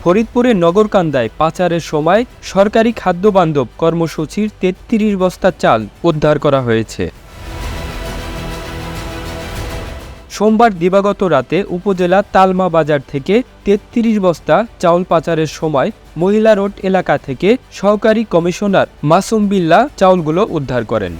ফরিদপুরের নগরকান্দায় পাচারের সময় সরকারি খাদ্যবান্ধব কর্মসূচির ৩৩ বস্তা চাল উদ্ধার করা হয়েছে। সোমবার দিবাগত রাতে উপজেলা তালমা বাজার থেকে ৩৩ বস্তা চাউল পাচারের সময় মহিলা রোড এলাকা থেকে সহকারী কমিশনার মাসুম বিল্লাহ চাউলগুলো উদ্ধার করেন।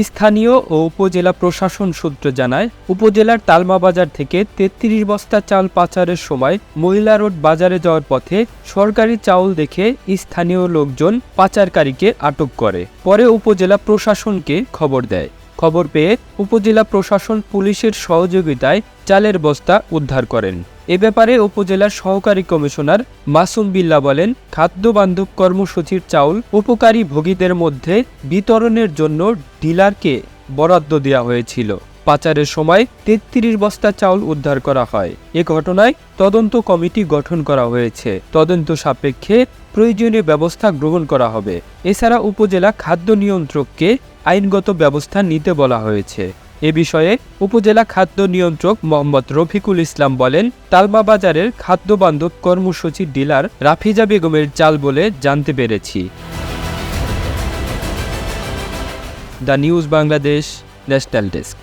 স্থানীয় ও উপজেলা প্রশাসন সূত্র জানায়, উপজেলার তালমা বাজার থেকে ৩৩ বস্তা চাল পাচারের সময় মহিলা রোড বাজারে যাওয়ার পথে সরকারি চাউল দেখে স্থানীয় লোকজন পাচারকারীকে আটক করে। পরে উপজেলা প্রশাসনকে খবর দেয়। খবর পেয়ে উপজেলা প্রশাসন পুলিশের সহযোগিতায় চালের বস্তা উদ্ধার করেন। এ ব্যাপারে উপজেলার সহকারী কমিশনার মাসুম বিল্লাহ বলেন, খাদ্যবান্ধব কর্মসূচির চাউল উপকারী ভোগীদের মধ্যে বিতরণের জন্য ডিলারকে বরাদ্দ দেওয়া হয়েছিল। পাচারের সময় ৩৩ বস্তা চাউল উদ্ধার করা হয়। এ ঘটনায় তদন্ত কমিটি গঠন করা হয়েছে। তদন্ত সাপেক্ষে প্রয়োজনীয় ব্যবস্থা গ্রহণ করা হবে। এছাড়া উপজেলা খাদ্য নিয়ন্ত্রককে আইনগত ব্যবস্থা নিতে বলা হয়েছে। এ বিষয়ে উপজেলা খাদ্য নিয়ন্ত্রক মোহাম্মদ রফিকুল ইসলাম বলেন, তালমা বাজারের খাদ্যবান্ধব কর্মসূচির ডিলার রাফিজা বেগমের চাল বলে জানতে পেরেছি। The news Bangladesh, national desk.